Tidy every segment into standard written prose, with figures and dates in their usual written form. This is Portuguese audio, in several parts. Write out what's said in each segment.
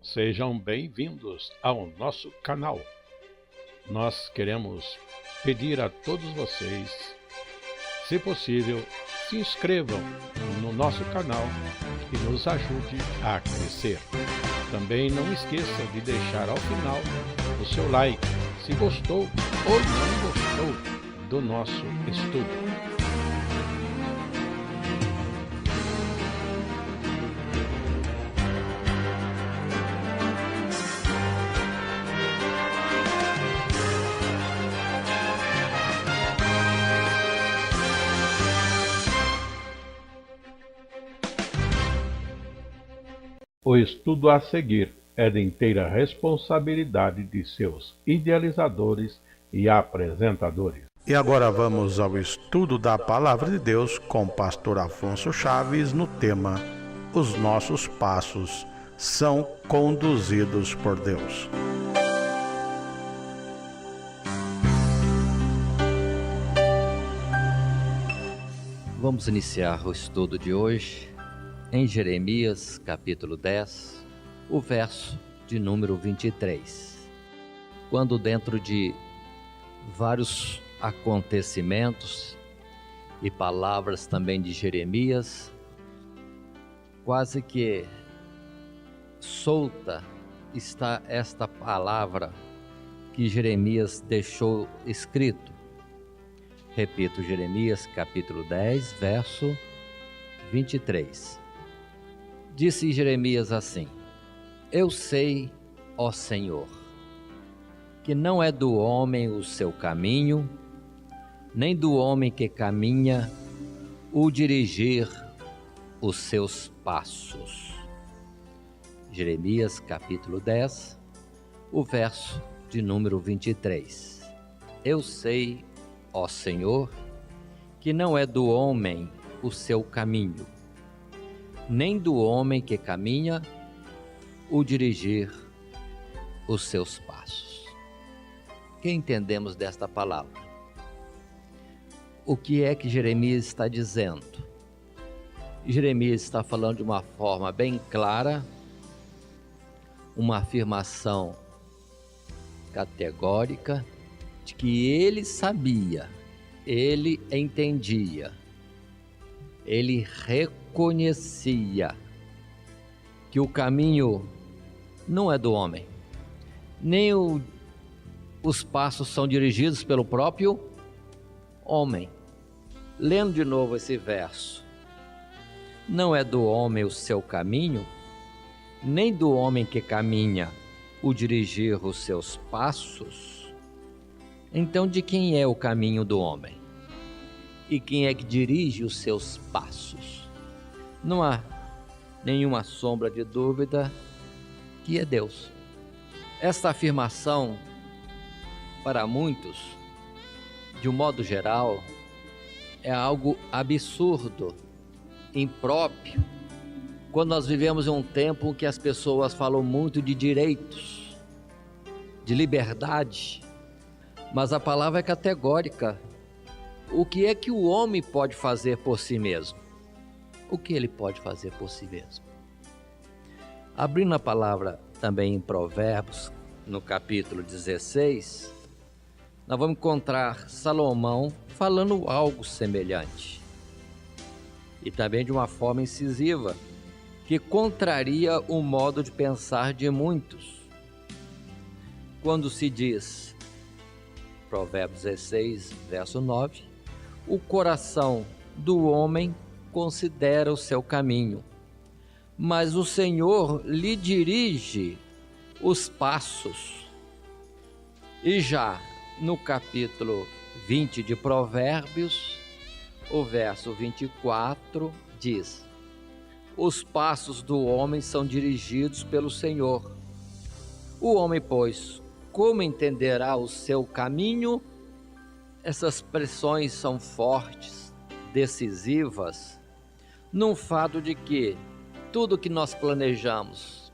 Sejam bem-vindos ao nosso canal. Nós queremos pedir a todos vocês, se possível, se inscrevam no nosso canal e nos ajude a crescer. Também não esqueça de deixar ao final o seu like, se gostou ou não gostou do nosso estudo. O estudo a seguir é de inteira responsabilidade de seus idealizadores e apresentadores. E agora vamos ao estudo da Palavra de Deus com o pastor Afonso Chaves no tema Os nossos passos são conduzidos por Deus. Vamos iniciar o estudo de hoje em Jeremias, capítulo 10, o verso de número 23. Quando dentro de vários acontecimentos e palavras também de Jeremias, quase que solta está esta palavra que Jeremias deixou escrito. Repito, Jeremias capítulo 10, verso 23. Disse Jeremias assim: Eu sei, ó Senhor, que não é do homem o seu caminho, nem do homem que caminha o dirigir os seus passos. Jeremias capítulo 10, o verso de número 23. Eu sei, ó Senhor, que não é do homem o seu caminho, nem do homem que caminha o dirigir os seus passos. O que entendemos desta palavra? O que é que Jeremias está dizendo? Jeremias está falando de uma forma bem clara, uma afirmação categórica de que ele sabia, ele entendia, ele reconhecia que o caminho não é do homem, nem os passos são dirigidos pelo próprio homem. Lendo de novo esse verso: não é do homem o seu caminho, nem do homem que caminha o dirigir os seus passos. Então, de quem é o caminho do homem? E quem é que dirige os seus passos? Não há nenhuma sombra de dúvida que é Deus. Esta afirmação, para muitos, de um modo geral, é algo absurdo, impróprio, quando nós vivemos em um tempo em que as pessoas falam muito de direitos, de liberdade, mas a palavra é categórica. O que é que o homem pode fazer por si mesmo? O que ele pode fazer por si mesmo? Abrindo a palavra também em Provérbios, no capítulo 16, nós vamos encontrar Salomão falando algo semelhante. E também de uma forma incisiva, que contraria o modo de pensar de muitos. Quando se diz, Provérbios 16, verso 9, o coração do homem considera o seu caminho, mas o Senhor lhe dirige os passos. E já no capítulo 20 de Provérbios, o verso 24 diz: os passos do homem são dirigidos pelo Senhor. O homem, pois, como entenderá o seu caminho? Essas expressões são fortes, decisivas, num fato de que tudo que nós planejamos,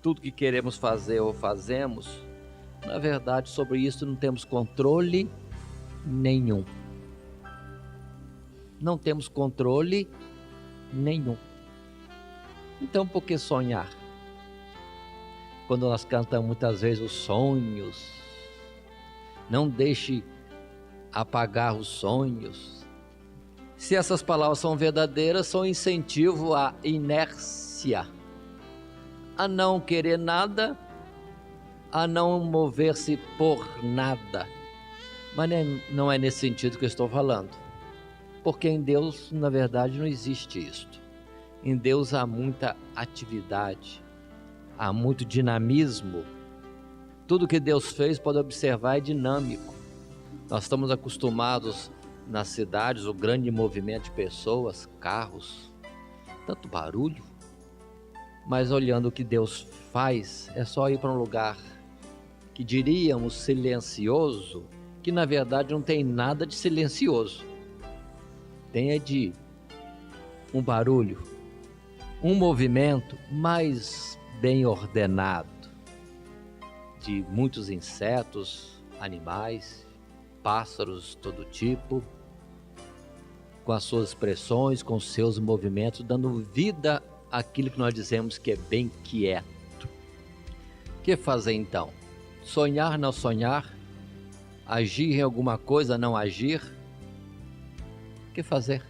tudo que queremos fazer ou fazemos, na verdade, sobre isso não temos controle nenhum. Não temos controle nenhum. Então, por que sonhar? quando nós cantamos muitas vezes os sonhos. Não deixe apagar os sonhos. Se essas palavras são verdadeiras, são incentivo à inércia, a não querer nada, a não mover-se por nada. Mas não é nesse sentido que eu estou falando, porque em Deus, na verdade, não existe isto. Em Deus há muita atividade, há muito dinamismo. Tudo que Deus fez, pode observar, é dinâmico. Nós estamos acostumados nas cidades, o grande movimento de pessoas, carros, tanto barulho. Mas olhando o que Deus faz, é só ir para um lugar que diríamos silencioso, que na verdade não tem nada de silencioso. Tem é de um barulho, um movimento mais bem ordenado, de muitos insetos, animais, pássaros, todo tipo, com as suas expressões, com os seus movimentos, dando vida àquilo que nós dizemos que é bem quieto. O que fazer então? Sonhar, não sonhar? Agir em alguma coisa, não agir? O que fazer?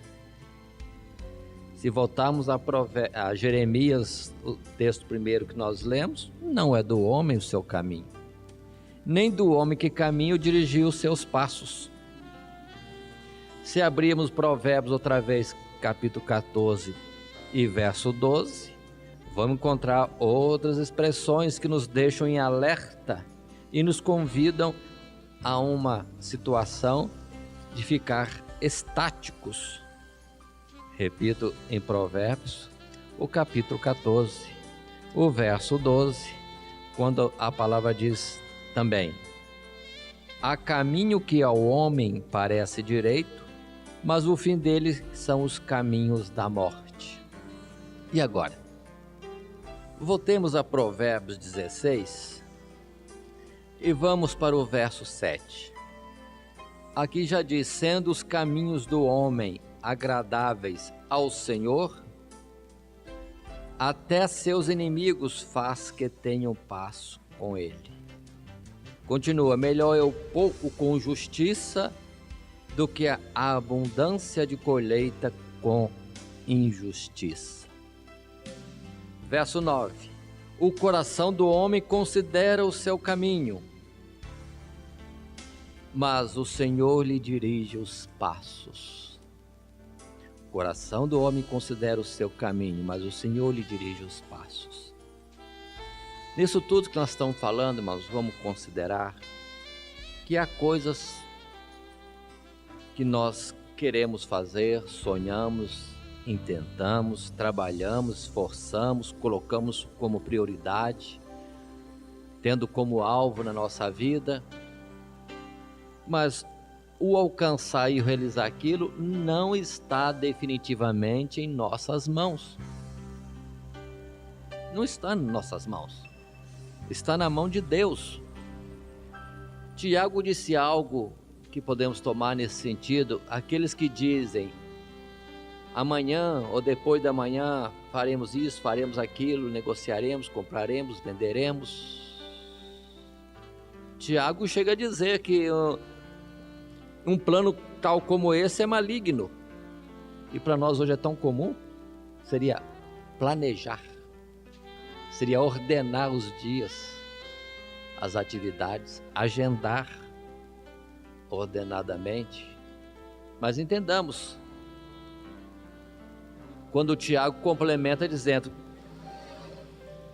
Se voltarmos a Jeremias, o texto primeiro que nós lemos, não é do homem o seu caminho, nem do homem que caminha dirigiu os seus passos. Se abrirmos Provérbios outra vez, capítulo 14 e verso 12, vamos encontrar outras expressões que nos deixam em alerta e nos convidam a uma situação de ficar estáticos. Repito, em Provérbios, o capítulo 14, o verso 12, quando a palavra diz também: há caminho que ao homem parece direito, mas o fim dele são os caminhos da morte. E agora? Voltemos a Provérbios 16 e vamos para o verso 7. Aqui já diz: sendo os caminhos do homem agradáveis ao Senhor, até seus inimigos faz que tenham passo com ele. Continua: melhor é o pouco com justiça do que a abundância de colheita com injustiça. Verso 9: o coração do homem considera o seu caminho, mas o Senhor lhe dirige os passos. O coração do homem considera o seu caminho, mas o Senhor lhe dirige os passos. Nisso tudo que nós estamos falando, irmãos, vamos considerar que há coisas que nós queremos fazer, sonhamos, intentamos, trabalhamos, esforçamos, colocamos como prioridade, tendo como alvo na nossa vida, mas o alcançar e realizar aquilo não está definitivamente em nossas mãos. Não está em nossas mãos. Está na mão de Deus. Tiago disse algo que podemos tomar nesse sentido: aqueles que dizem amanhã ou depois da manhã faremos isso, faremos aquilo, negociaremos, compraremos, venderemos. Tiago chega a dizer que um plano tal como esse é maligno. E para nós hoje é tão comum. Seria planejar, seria ordenar os dias, as atividades, agendar ordenadamente. Mas entendamos, quando o Tiago complementa dizendo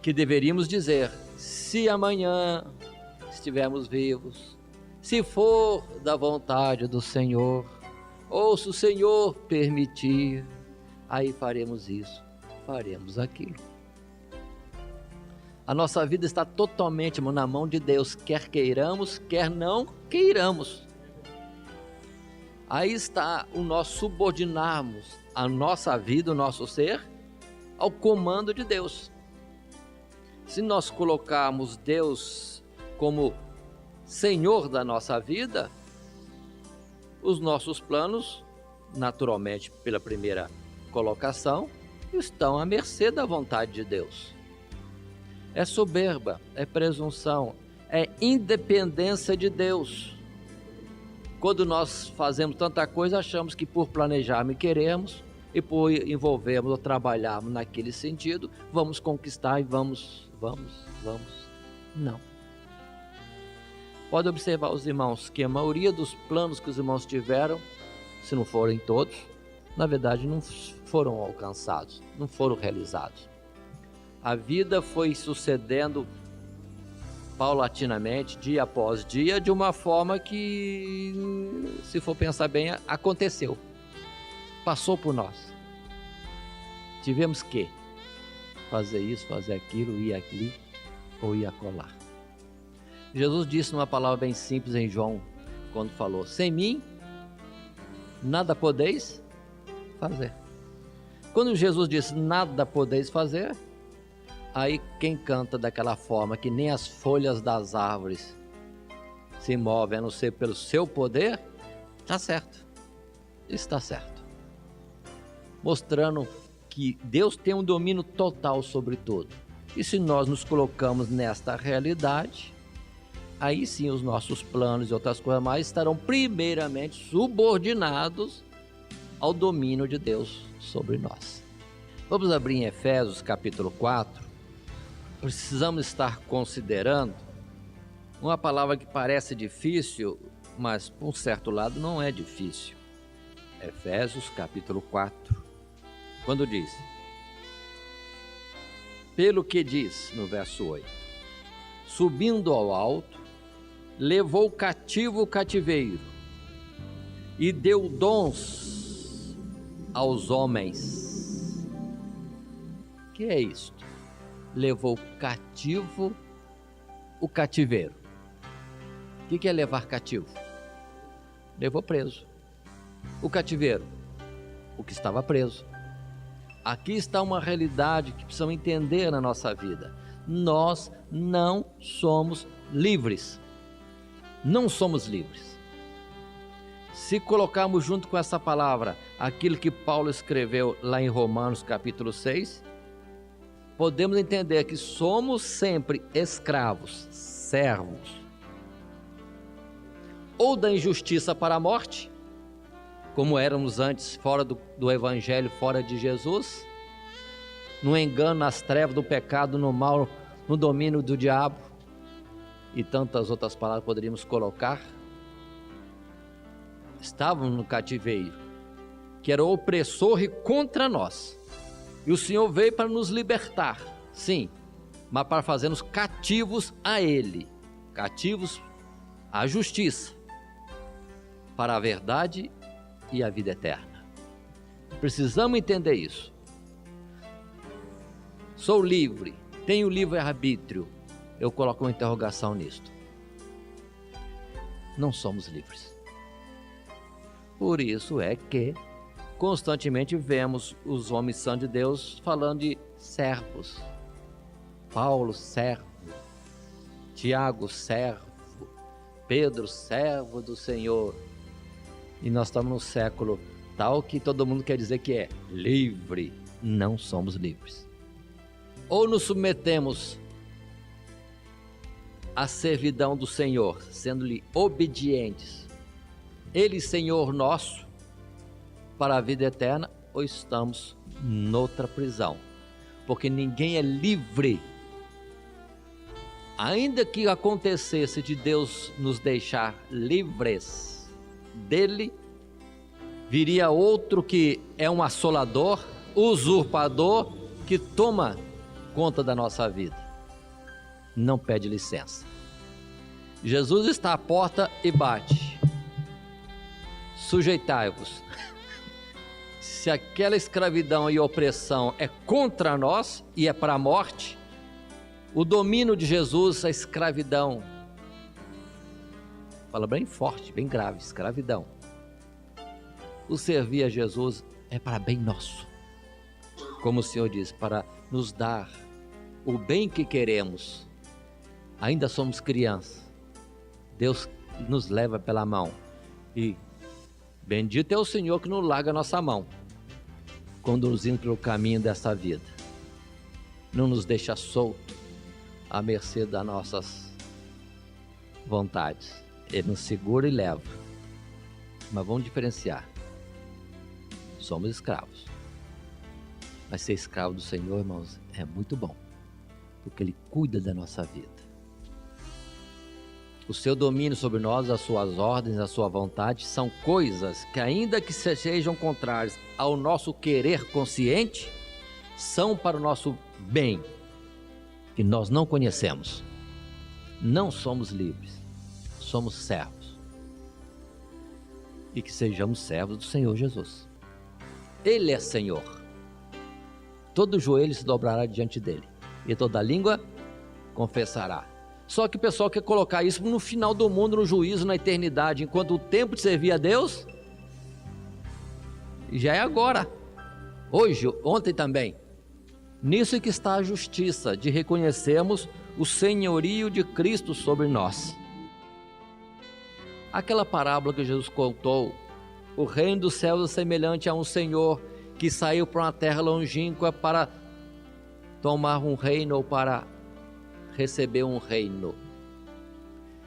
que deveríamos dizer: se amanhã estivermos vivos, se for da vontade do Senhor, ou se o Senhor permitir, aí faremos isso, faremos aquilo. A nossa vida está totalmente na mão de Deus, quer queiramos, quer não queiramos. Aí está o nosso subordinarmos a nossa vida, o nosso ser, ao comando de Deus. Se nós colocarmos Deus como Senhor da nossa vida, os nossos planos, naturalmente pela primeira colocação, estão à mercê da vontade de Deus. é soberba, é presunção, é independência de Deus. Quando nós fazemos tanta coisa, achamos que por planejarmos e queremos, e por envolvermos ou trabalharmos naquele sentido, vamos conquistar e vamos. Não. Pode observar os irmãos que a maioria dos planos que os irmãos tiveram, se não forem todos, na verdade não foram alcançados, não foram realizados. A vida foi sucedendo paulatinamente, dia após dia, de uma forma que, se for pensar bem, aconteceu. Passou por nós. Tivemos que fazer isso, fazer aquilo, ir aqui ou ir acolá. Jesus disse numa palavra bem simples em João, quando falou: sem mim, nada podeis fazer. Quando Jesus disse nada podeis fazer, aí quem canta daquela forma que nem as folhas das árvores se movem, a não ser pelo seu poder, está certo. Está certo. Mostrando que Deus tem um domínio total sobre tudo. E se nós nos colocamos nesta realidade, aí sim os nossos planos e outras coisas mais estarão primeiramente subordinados ao domínio de Deus sobre nós. Vamos abrir em Efésios capítulo 4. Precisamos estar considerando uma palavra que parece difícil, mas por um certo lado não é difícil. Efésios capítulo 4, quando diz: pelo que diz no verso 8, subindo ao alto, levou cativo o cativeiro e deu dons aos homens. Que é isto? Levou cativo o cativeiro. O que é levar cativo? Levou preso. O cativeiro, o que estava preso. Aqui está uma realidade que precisamos entender na nossa vida. Nós não somos livres. Não somos livres. Se colocarmos junto com essa palavra aquilo que Paulo escreveu lá em Romanos capítulo 6, podemos entender que somos sempre escravos, servos, ou da injustiça para a morte, como éramos antes, fora do Evangelho, fora de Jesus, no engano, nas trevas do pecado, no mal, no domínio do diabo, e tantas outras palavras poderíamos colocar. Estávamos no cativeiro, que era opressor e contra nós. E o Senhor veio para nos libertar, sim, mas para fazer-nos cativos a Ele, cativos à justiça, para a verdade e a vida eterna. Precisamos entender isso. Sou livre, tenho livre-arbítrio. Eu coloco uma interrogação nisto. Não somos livres. Por isso é que constantemente vemos os homens santos de Deus falando de servos. Paulo, servo. Tiago, servo. Pedro, servo do Senhor. E nós estamos no século tal que todo mundo quer dizer que é livre. Não somos livres. Ou nos submetemos à servidão do Senhor, sendo-lhe obedientes, Ele Senhor nosso, para a vida eterna, ou estamos noutra prisão, porque ninguém é livre. Ainda que acontecesse de Deus nos deixar livres dele, viria outro que é um assolador, usurpador, que toma conta da nossa vida. Não pede licença. Jesus está à porta e bate. Sujeitai-vos. Se aquela escravidão e opressão é contra nós e é para a morte, o domínio de Jesus, a escravidão, fala bem forte, bem grave, escravidão. O servir a Jesus é para bem nosso. Como o Senhor diz, para nos dar o bem que queremos. Ainda somos crianças. Deus nos leva pela mão. E bendito é o Senhor que nos larga a nossa mão, conduzindo pelo caminho dessa vida. Não nos deixa solto, à mercê das nossas vontades. Ele nos segura e leva. Mas vamos diferenciar. Somos escravos. Mas ser escravo do Senhor, irmãos, é muito bom, porque Ele cuida da nossa vida. O seu domínio sobre nós, as suas ordens, a sua vontade, são coisas que, ainda que sejam contrárias ao nosso querer consciente, são para o nosso bem, que nós não conhecemos. Não somos livres, somos servos. E que sejamos servos do Senhor Jesus. Ele é Senhor. Todo joelho se dobrará diante dele, e toda língua confessará. Só que o pessoal quer colocar isso no final do mundo, no juízo, na eternidade, enquanto o tempo de servir a Deus já é agora, hoje, ontem também. Nisso é que está a justiça, de reconhecermos o senhorio de Cristo sobre nós. Aquela parábola que Jesus contou, o reino dos céus é semelhante a um senhor que saiu para uma terra longínqua para tomar um reino ou para receber um reino.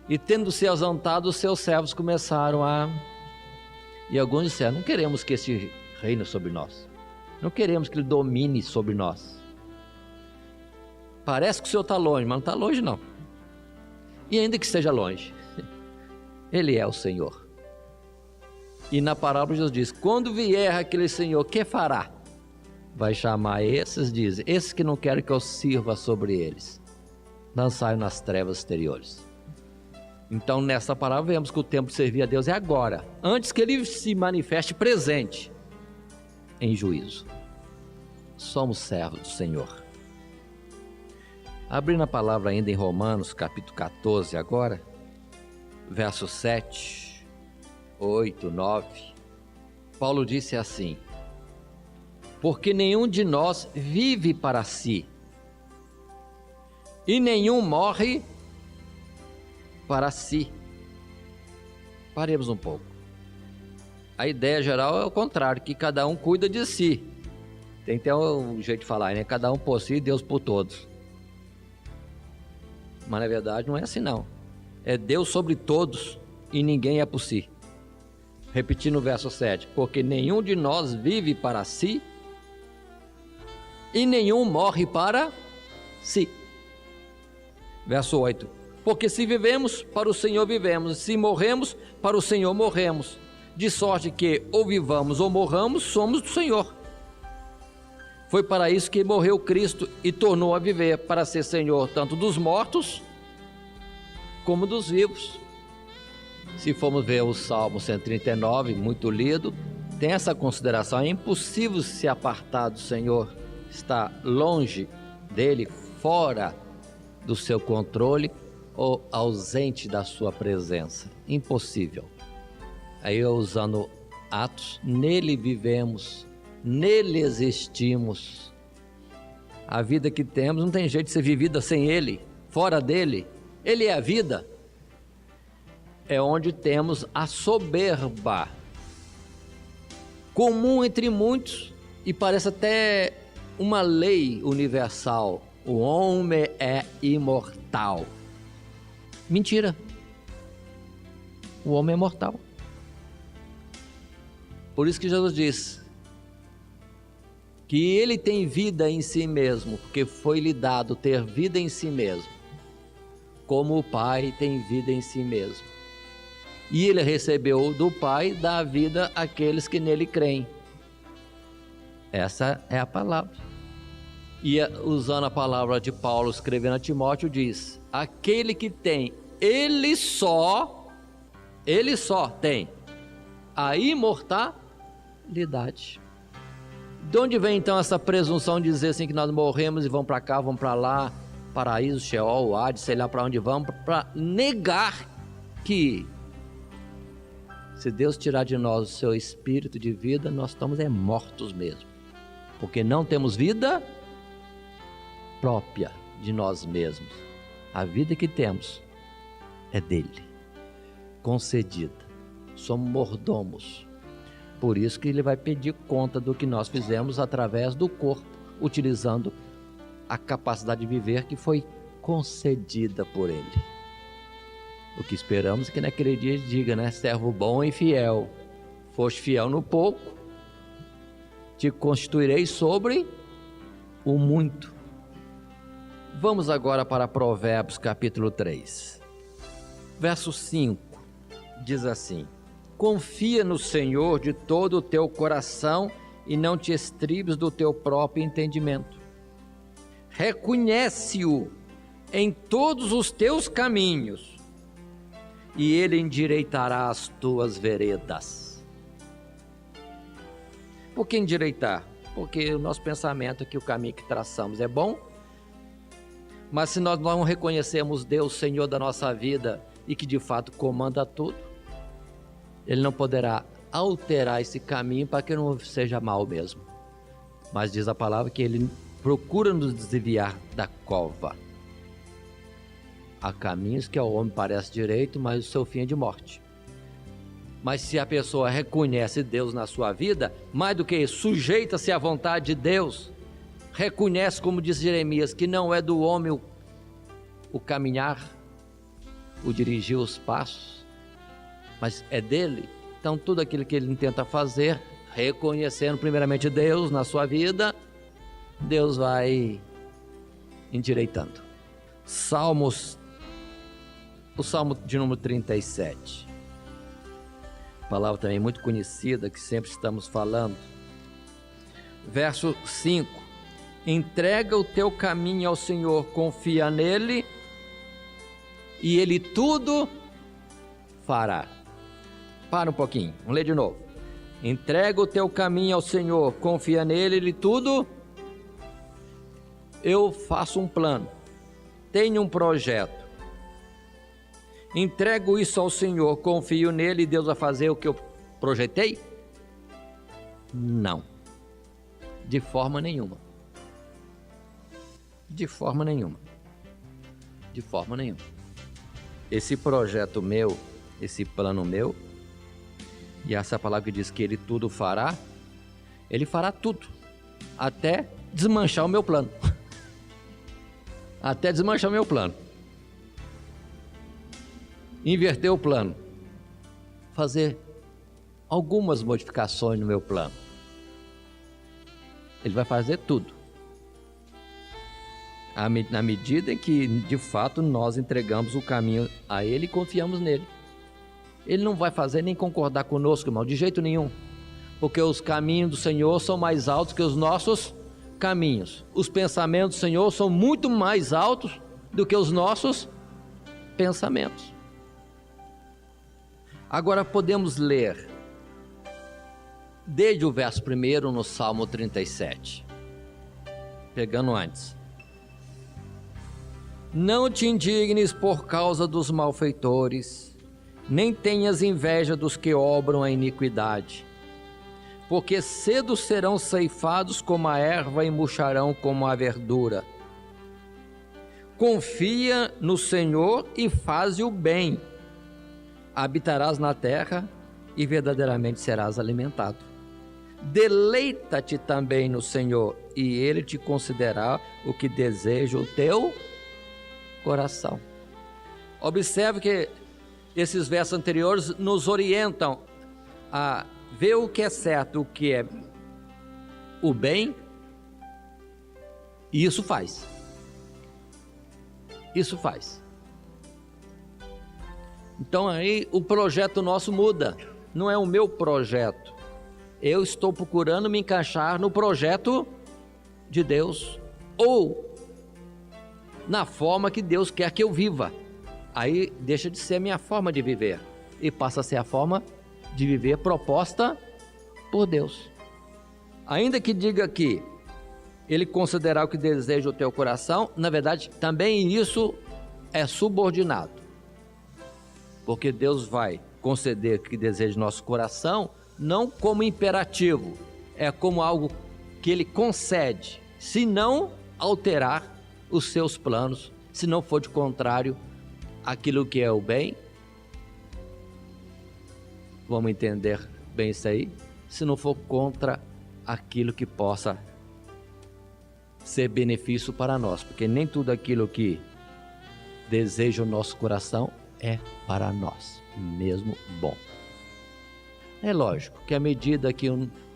E tendo se ausentado, os seus servos começaram e alguns disseram: não queremos que este reine sobre nós, não queremos que ele domine sobre nós. Parece que o Senhor está longe, mas não está longe não. E ainda que esteja longe, Ele é o Senhor. E na parábola Jesus diz: quando vier aquele Senhor, que fará? Vai chamar esses, diz, esses que não querem que eu sirva sobre eles, lançai nas trevas exteriores. Então nessa parábola vemos que o tempo de servir a Deus é agora, antes que Ele se manifeste presente em juízo. Somos servos do Senhor. Abrindo a palavra ainda em Romanos capítulo 14 agora, versos 7, 8, 9, Paulo disse assim: porque nenhum de nós vive para si, e nenhum morre para si. Paremos um pouco. A ideia geral é o contrário, que cada um cuida de si. Tem até um jeito de falar, né? Cada um por si e Deus por todos. Mas na verdade não é assim não. É Deus sobre todos e ninguém é por si. Repetindo o verso 7. Porque nenhum de nós vive para si e nenhum morre para si. Verso 8. Porque se vivemos, para o Senhor vivemos, se morremos, para o Senhor morremos. De sorte que ou vivamos ou morramos, somos do Senhor. Foi para isso que morreu Cristo e tornou a viver, para ser Senhor tanto dos mortos como dos vivos. Se formos ver o Salmo 139, muito lido, tem essa consideração: é impossível se apartar do Senhor, está longe dele, fora do seu controle ou ausente da sua presença. Impossível. Aí eu usando Atos, nele vivemos, nele existimos. A vida que temos não tem jeito de ser vivida sem ele, fora dele. Ele é a vida. É onde temos a soberba, comum entre muitos, e parece até uma lei universal: o homem é imortal. Mentira. O homem é mortal. Por isso que Jesus diz que ele tem vida em si mesmo, porque foi-lhe dado ter vida em si mesmo, como o Pai tem vida em si mesmo. E ele recebeu do Pai da vida àqueles que nele creem. Essa é a palavra. E usando a palavra de Paulo, escrevendo a Timóteo, diz: aquele que tem, ele só tem a imortalidade. De onde vem então essa presunção de dizer assim que nós morremos e vamos para cá, vamos para lá, paraíso, Sheol, Hades, sei lá para onde vamos, para negar que se Deus tirar de nós o seu espírito de vida, nós estamos mortos mesmo, porque não temos vida própria de nós mesmos. A vida que temos é dele, concedida. Somos mordomos. Por isso que ele vai pedir conta do que nós fizemos através do corpo, utilizando a capacidade de viver que foi concedida por Ele. O que esperamos é que naquele dia Ele diga, né? Servo bom e fiel, foste fiel no pouco, te constituirei sobre o muito. Vamos agora para Provérbios capítulo 3, verso 5, diz assim: confia no Senhor de todo o teu coração e não te estribes do teu próprio entendimento. Reconhece-o em todos os teus caminhos e Ele endireitará as tuas veredas. Por que endireitar? Porque o nosso pensamento é que o caminho que traçamos é bom, mas se nós não reconhecemos Deus, Senhor da nossa vida, e que de fato comanda tudo, Ele não poderá alterar esse caminho para que não seja mal mesmo. Mas diz a palavra que Ele procura nos desviar da cova. Há caminhos que ao homem parece direito, mas o seu fim é de morte. Mas se a pessoa reconhece Deus na sua vida, mais do que isso, sujeita-se à vontade de Deus, reconhece, como diz Jeremias, que não é do homem o caminhar, o dirigir os passos, mas é dele. Então tudo aquilo que ele tenta fazer, reconhecendo primeiramente Deus na sua vida, Deus vai endireitando. O Salmo de número 37, palavra também muito conhecida, que sempre estamos falando. Verso 5: entrega o teu caminho ao Senhor, confia nele e Ele tudo fará. Para um pouquinho, vamos ler de novo. Entrega o teu caminho ao Senhor, confia nele, Ele tudo. Eu faço um plano, tenho um projeto, entrego isso ao Senhor, confio nele e Deus vai fazer o que eu projetei? Não, de forma nenhuma. De forma nenhuma. De forma nenhuma. Esse projeto meu, esse plano meu, e essa palavra que diz que Ele tudo fará, Ele fará tudo, até desmanchar o meu plano. Até desmanchar o meu plano. Inverter o plano. Fazer algumas modificações no meu plano. Ele vai fazer tudo. Na medida em que, de fato, nós entregamos o caminho a Ele e confiamos nele. Ele não vai fazer nem concordar conosco, irmão, de jeito nenhum. Porque os caminhos do Senhor são mais altos que os nossos caminhos. Os pensamentos do Senhor são muito mais altos do que os nossos pensamentos. Agora podemos ler, desde o verso 1 no Salmo 37. Pegando antes. Não te indignes por causa dos malfeitores, nem tenhas inveja dos que obram a iniquidade, porque cedo serão ceifados como a erva e murcharão como a verdura. Confia no Senhor e faze o bem, habitarás na terra e verdadeiramente serás alimentado. Deleita-te também no Senhor e Ele te concederá o que deseja o teu coração. Observe que esses versos anteriores nos orientam a ver o que é certo, o que é o bem, e isso faz. Isso faz. Então aí o projeto nosso muda, não é o meu projeto. Eu estou procurando me encaixar no projeto de Deus, ou na forma que Deus quer que eu viva. Aí deixa de ser a minha forma de viver e passa a ser a forma de viver proposta por Deus. Ainda que diga que Ele considerará o que deseja o teu coração, na verdade também isso é subordinado, porque Deus vai conceder o que deseja o nosso coração não como imperativo, é como algo que Ele concede, se não alterar os seus planos, se não for de contrário àquilo que é o bem. Vamos entender bem isso aí? Se não for contra aquilo que possa ser benefício para nós, porque nem tudo aquilo que deseja o nosso coração é para nós, mesmo bom. É lógico que à medida que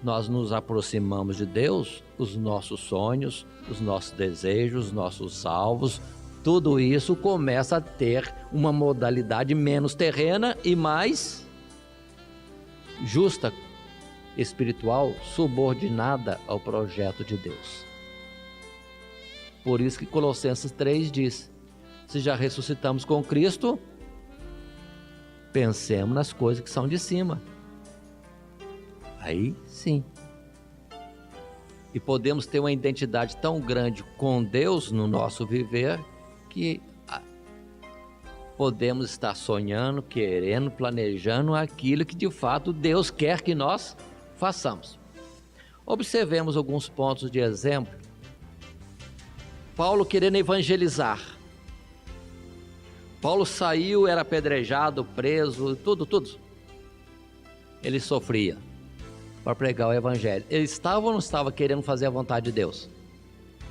nós nos aproximamos de Deus, os nossos sonhos, os nossos desejos, os nossos alvos, tudo isso começa a ter uma modalidade menos terrena e mais justa, espiritual, subordinada ao projeto de Deus. Por isso que Colossenses 3 diz: se já ressuscitamos com Cristo, pensemos nas coisas que são de cima. Aí sim. E podemos ter uma identidade tão grande com Deus no nosso viver que podemos estar sonhando, querendo, planejando aquilo que de fato Deus quer que nós façamos. Observemos alguns pontos de exemplo. Paulo querendo evangelizar. Paulo saiu, era apedrejado, preso, tudo. Ele sofria para pregar o evangelho. Ele estava ou não estava querendo fazer a vontade de Deus?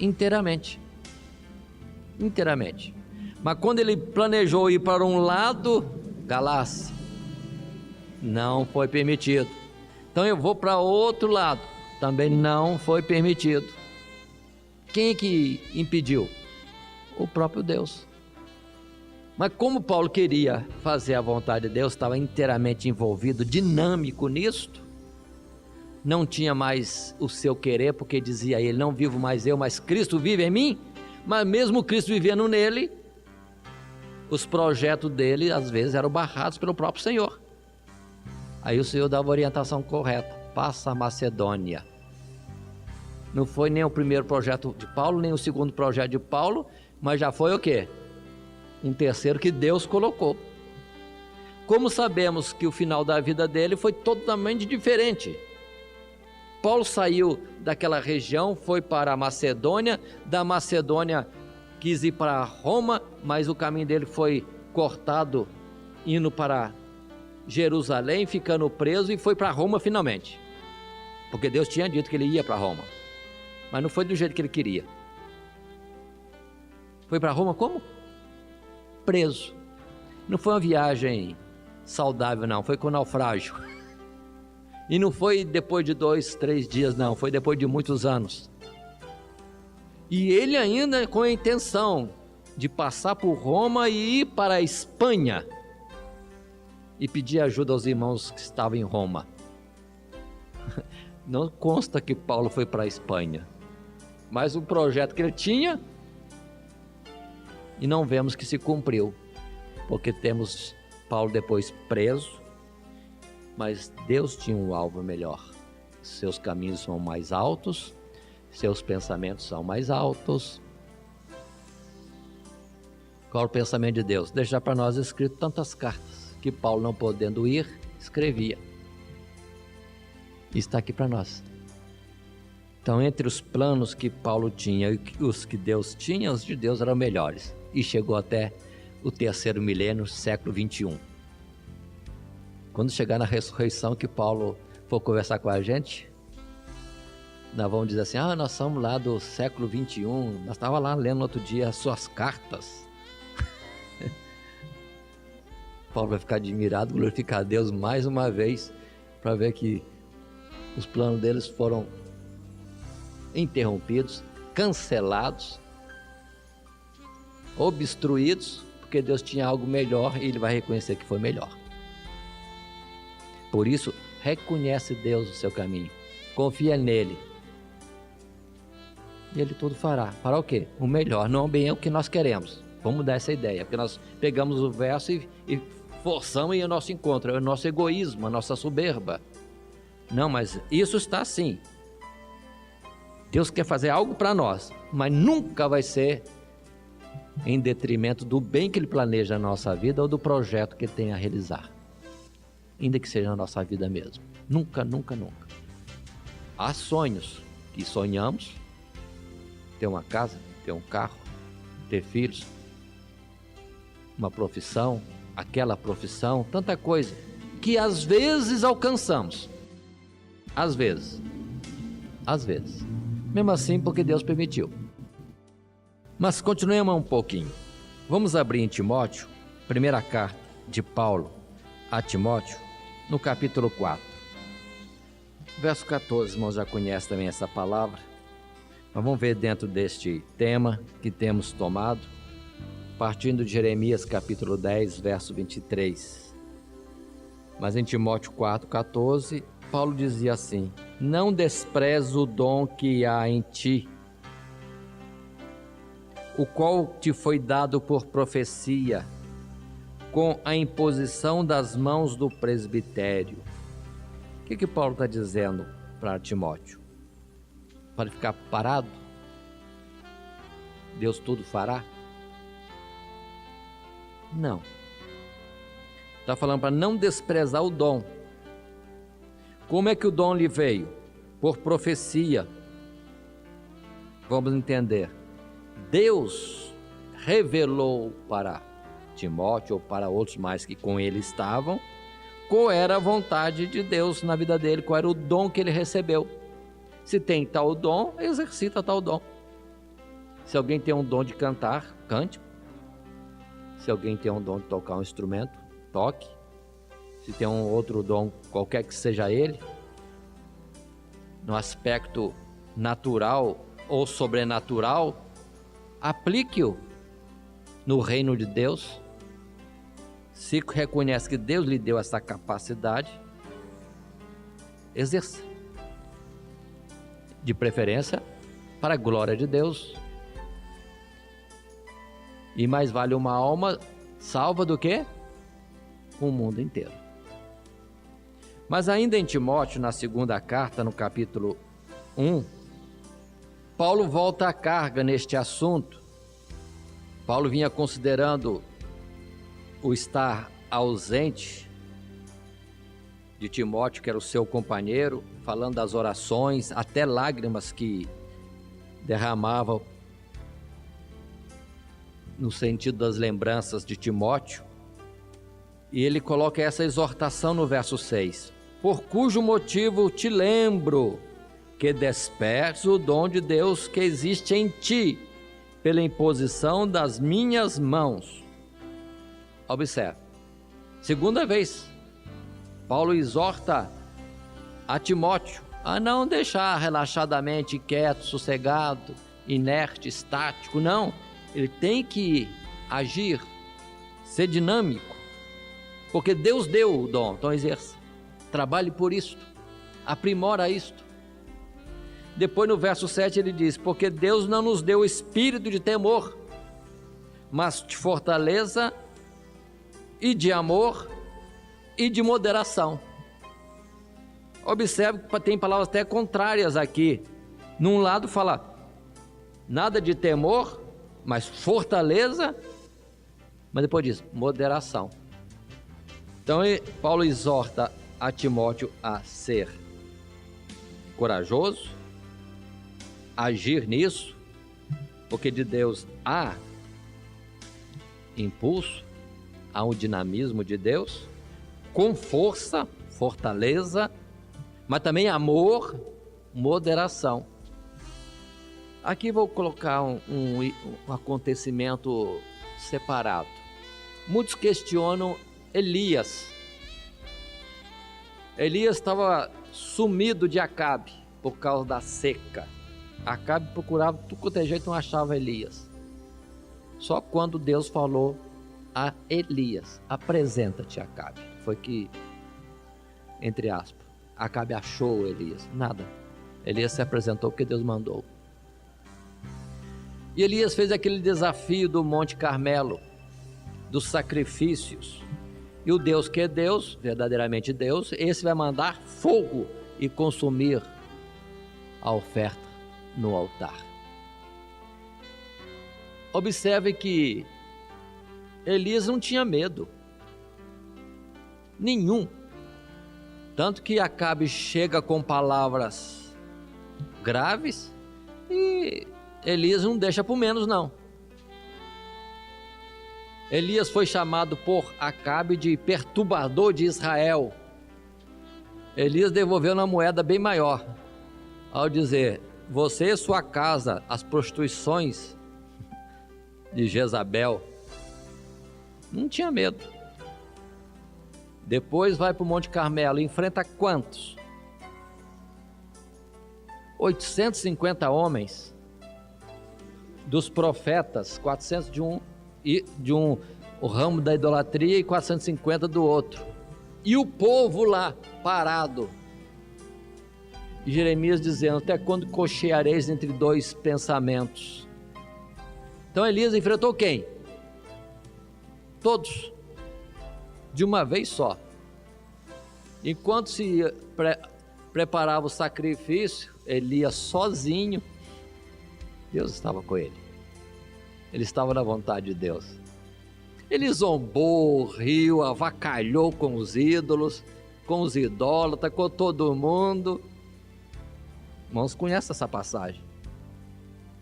Inteiramente. Mas quando ele planejou ir para um lado, Galácia, não foi permitido. Então eu vou para outro lado, também não foi permitido. Quem é que impediu? O próprio Deus. Mas como Paulo queria fazer a vontade de Deus, estava inteiramente envolvido, dinâmico nisto, não tinha mais o seu querer, porque dizia ele: não vivo mais eu, mas Cristo vive em mim. Mas mesmo Cristo vivendo nele, os projetos dele às vezes eram barrados pelo próprio Senhor. Aí o Senhor dava a orientação correta: passa a Macedônia. Não foi nem o primeiro projeto de Paulo, nem o segundo projeto de Paulo, mas já foi o quê? Um terceiro que Deus colocou. Como sabemos que o final da vida dele foi totalmente diferente? Paulo saiu daquela região, foi para a Macedônia, da Macedônia quis ir para Roma, mas o caminho dele foi cortado, indo para Jerusalém, ficando preso, e foi para Roma finalmente, porque Deus tinha dito que ele ia para Roma, mas não foi do jeito que ele queria. Foi para Roma como? Preso. Não foi uma viagem saudável, não, foi com naufrágio. E não foi depois de 2, 3 dias, não, foi depois de muitos anos. E ele ainda com a intenção de passar por Roma e ir para a Espanha e pedir ajuda aos irmãos que estavam em Roma. Não consta que Paulo foi para a Espanha, mas o projeto que ele tinha, e não vemos que se cumpriu, porque temos Paulo depois preso, mas Deus tinha um alvo melhor. Seus caminhos são mais altos, seus pensamentos são mais altos. Qual o pensamento de Deus? Deixar para nós escrito tantas cartas que Paulo, não podendo ir, escrevia. Está aqui para nós. Então, entre os planos que Paulo tinha e os que Deus tinha, os de Deus eram melhores. E chegou até o 3º milênio, século 21. Quando chegar na ressurreição, que Paulo for conversar com a gente, nós vamos dizer assim: nós somos lá do século 21, nós estávamos lá lendo outro dia as suas cartas. Paulo vai ficar admirado, glorificar a Deus mais uma vez, para ver que os planos deles foram interrompidos, cancelados, obstruídos, porque Deus tinha algo melhor e ele vai reconhecer que foi melhor. Por isso, reconhece Deus o seu caminho, confia nele, e ele tudo fará. Fará o quê? O melhor, não bem é o que nós queremos. Vamos mudar essa ideia, porque nós pegamos o verso e forçamos em o nosso encontro, é o nosso egoísmo, a nossa soberba. Não, mas isso está assim. Deus quer fazer algo para nós, mas nunca vai ser em detrimento do bem que Ele planeja na nossa vida ou do projeto que Ele tem a realizar. Ainda que seja na nossa vida mesmo. Nunca, nunca, nunca. Há sonhos que sonhamos, ter uma casa, ter um carro, ter filhos, uma profissão, aquela profissão, tanta coisa, que às vezes alcançamos. Às vezes. Mesmo assim, porque Deus permitiu. Mas continuemos um pouquinho. Vamos abrir em Timóteo, primeira carta de Paulo a Timóteo, no capítulo 4. Verso 14, irmãos, já conhecem também essa palavra. Mas vamos ver dentro deste tema que temos tomado, partindo de Jeremias capítulo 10, verso 23. Mas em Timóteo 4, 14, Paulo dizia assim: não despreze o dom que há em ti, o qual te foi dado por profecia, com a imposição das mãos do presbitério. O que Paulo está dizendo para Timóteo? Para ele ficar parado? Deus tudo fará? Não. Está falando para não desprezar o dom. Como é que o dom lhe veio? Por profecia. Vamos entender. Deus revelou para Timóteo ou para outros mais que com ele estavam, qual era a vontade de Deus na vida dele, qual era o dom que ele recebeu. Se tem tal dom, exercita tal dom. Se alguém tem um dom de cantar, cante. Se alguém tem um dom de tocar um instrumento, toque. Se tem um outro dom, qualquer que seja ele, no aspecto natural ou sobrenatural, aplique-o no reino de Deus. Se reconhece que Deus lhe deu essa capacidade, exerça. De preferência, para a glória de Deus. E mais vale uma alma salva do que o mundo inteiro. Mas ainda em Timóteo, na segunda carta, no capítulo 1, Paulo volta à carga neste assunto. Paulo vinha considerando o estar ausente de Timóteo, que era o seu companheiro, falando das orações, até lágrimas que derramava no sentido das lembranças de Timóteo. E ele coloca essa exortação no verso 6: por cujo motivo te lembro que despertes o dom de Deus que existe em ti, pela imposição das minhas mãos. Observe, segunda vez, Paulo exorta a Timóteo a não deixar relaxadamente quieto, sossegado, inerte, estático. Não, ele tem que agir, ser dinâmico, porque Deus deu o dom. Então exerça, trabalhe por isto, aprimora isto. Depois no verso 7 ele diz: porque Deus não nos deu o espírito de temor, mas de fortaleza e de amor e de moderação. Observe que tem palavras até contrárias aqui. Num lado fala nada de temor, mas fortaleza, mas depois diz moderação. Então Paulo exorta a Timóteo a ser corajoso, agir nisso, porque de Deus há impulso, há um dinamismo de Deus, com força, fortaleza, mas também amor, moderação. Aqui vou colocar um acontecimento separado. Muitos questionam Elias. Elias estava sumido de Acabe por causa da seca. Acabe procurava tudo quanto é jeito, não achava Elias. Só quando Deus falou a Elias: apresenta-te, Acabe. Foi que, entre aspas, Acabe achou Elias. Nada. Elias se apresentou porque Deus mandou. E Elias fez aquele desafio do Monte Carmelo, dos sacrifícios. E o Deus que é Deus, verdadeiramente Deus, esse vai mandar fogo e consumir a oferta no altar. Observe que Elias não tinha medo nenhum, tanto que Acabe chega com palavras graves e Elias não deixa por menos não. Elias foi chamado por Acabe de perturbador de Israel. Elias devolveu uma moeda bem maior, ao dizer: você e sua casa, as prostituições de Jezabel, Não tinha medo. Depois vai para o Monte Carmelo e enfrenta quantos? 850 homens dos profetas, 400 de um o ramo da idolatria e 450 do outro. E o povo lá, parado. E Jeremias dizendo, até quando cocheareis entre dois pensamentos? Então Elias enfrentou quem? Todos, de uma vez só. Enquanto se preparava o sacrifício, Elias sozinho, Deus estava com ele. Ele estava na vontade de Deus. Ele zombou, riu, avacalhou com os ídolos, com os idólatras, com todo mundo. Irmãos, conhecem essa passagem?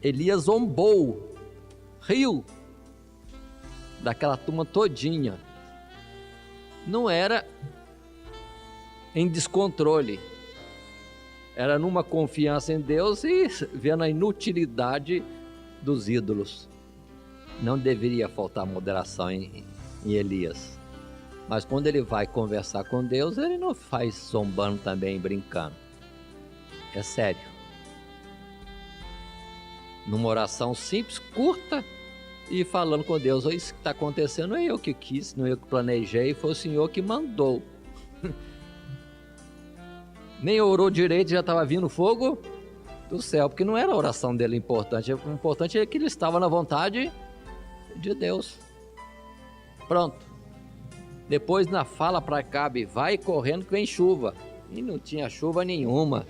Elias zombou, riu daquela turma todinha. Não era em descontrole, era numa confiança em Deus e vendo a inutilidade dos ídolos. Não deveria faltar moderação em Elias, mas quando ele vai conversar com Deus, ele não faz zombando também, brincando. É sério. Numa oração simples, curta, e falando com Deus, isso que está acontecendo é eu que quis, não eu que planejei, foi o Senhor que mandou. Nem orou direito, já estava vindo fogo do céu, porque não era a oração dele importante, o importante é que ele estava na vontade de Deus. Pronto. Depois na fala para Acabe, vai correndo que vem chuva, e não tinha chuva nenhuma,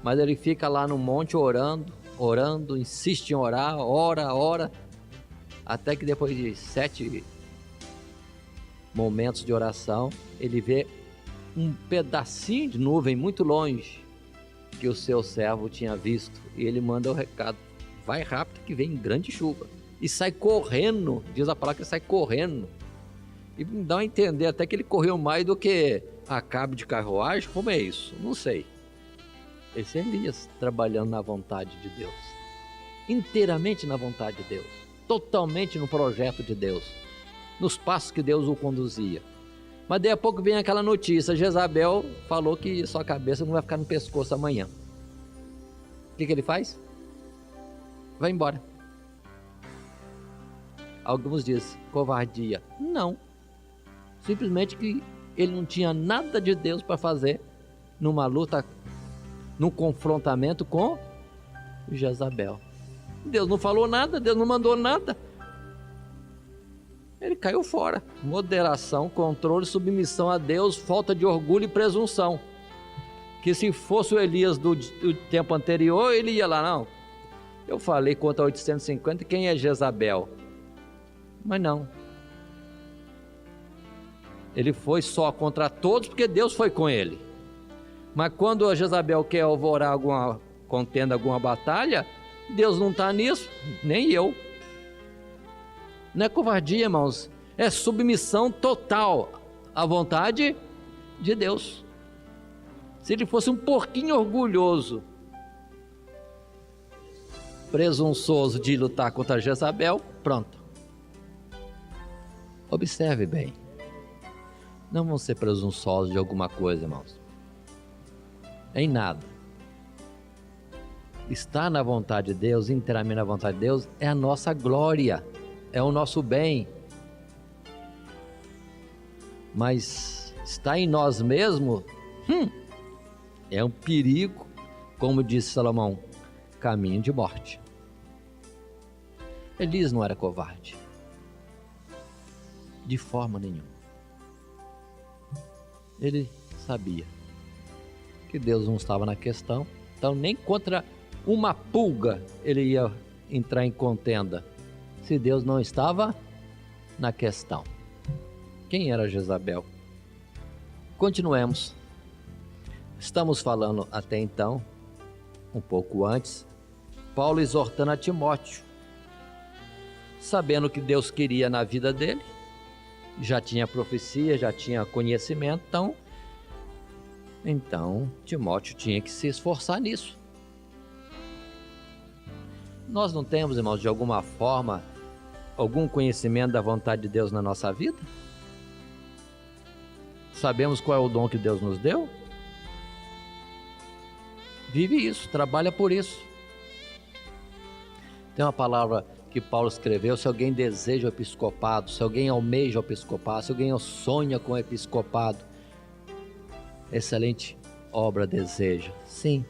mas ele fica lá no monte orando, insiste em orar, ora, até que depois de 7 momentos de oração, ele vê um pedacinho de nuvem muito longe que o seu servo tinha visto, e ele manda o recado, vai rápido que vem grande chuva, e sai correndo, diz a palavra que ele sai correndo, e me dá a entender até que ele correu mais do que Acabe de carruagem. Como é isso? Não sei. Esse é Elias trabalhando na vontade de Deus, inteiramente na vontade de Deus, totalmente no projeto de Deus, nos passos que Deus o conduzia. Mas daí a pouco vem aquela notícia, Jezabel falou que sua cabeça não vai ficar no pescoço amanhã. O que ele faz? Vai embora. Alguns dizem, covardia. Não, simplesmente que ele não tinha nada de Deus para fazer numa luta, num confrontamento com Jezabel. Deus não falou nada, Deus não mandou nada. Ele caiu fora. Moderação, controle, submissão a Deus, falta de orgulho e presunção. Que se fosse o Elias do tempo anterior, ele ia lá, não. Eu falei contra 850, quem é Jezabel? Mas não. Ele foi só contra todos porque Deus foi com ele. Mas quando a Jezabel quer alvorar alguma contenda, alguma batalha, Deus não está nisso, nem eu. Não é covardia, irmãos, é submissão total à vontade de Deus. Se ele fosse um pouquinho orgulhoso, presunçoso de lutar contra Jezabel, pronto. Observe bem, não vão ser presunçosos de alguma coisa, irmãos, em nada. Estar na vontade de Deus, inteiramente na vontade de Deus, é a nossa glória, é o nosso bem. Mas estar em nós mesmos, é um perigo, como disse Salomão, caminho de morte. Elias não era covarde, de forma nenhuma. Ele sabia que Deus não estava na questão, então nem contra uma pulga ele ia entrar em contenda, se Deus não estava na questão. Quem era Jezabel? Continuemos. Estamos falando até então, um pouco antes, Paulo exortando a Timóteo, sabendo que Deus queria na vida dele, já tinha profecia, já tinha conhecimento, então Timóteo tinha que se esforçar nisso. Nós não temos, irmãos, de alguma forma, algum conhecimento da vontade de Deus na nossa vida? Sabemos qual é o dom que Deus nos deu? Vive isso, trabalha por isso. Tem uma palavra que Paulo escreveu: se alguém deseja o episcopado, se alguém almeja o episcopado, se alguém sonha com o episcopado, excelente obra deseja. Sim.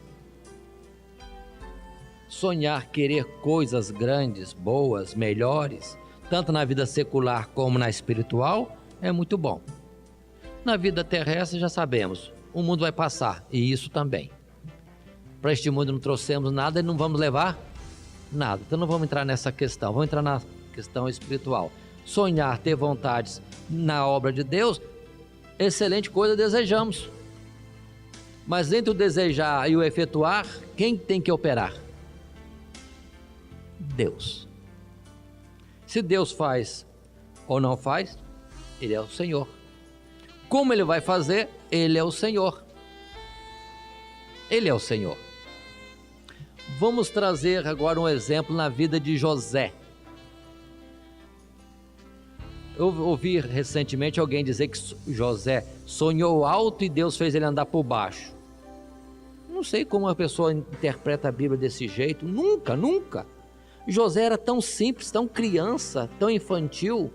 Sonhar, querer coisas grandes, boas, melhores, tanto na vida secular como na espiritual, é muito bom. Na vida terrestre já sabemos, o mundo vai passar, e isso também. Para este mundo não trouxemos nada e não vamos levar nada. Então não vamos entrar nessa questão, vamos entrar na questão espiritual. Sonhar, ter vontades na obra de Deus, excelente coisa desejamos. Mas entre o desejar e o efetuar, quem tem que operar? Deus. Se Deus faz ou não faz, Ele é o Senhor. Como Ele vai fazer? Ele é o Senhor. Ele é o Senhor. Vamos trazer agora um exemplo na vida de José. Eu ouvi recentemente alguém dizer que José sonhou alto e Deus fez ele andar por baixo. Não sei como uma pessoa interpreta a Bíblia desse jeito. Nunca. José era tão simples, tão criança, tão infantil,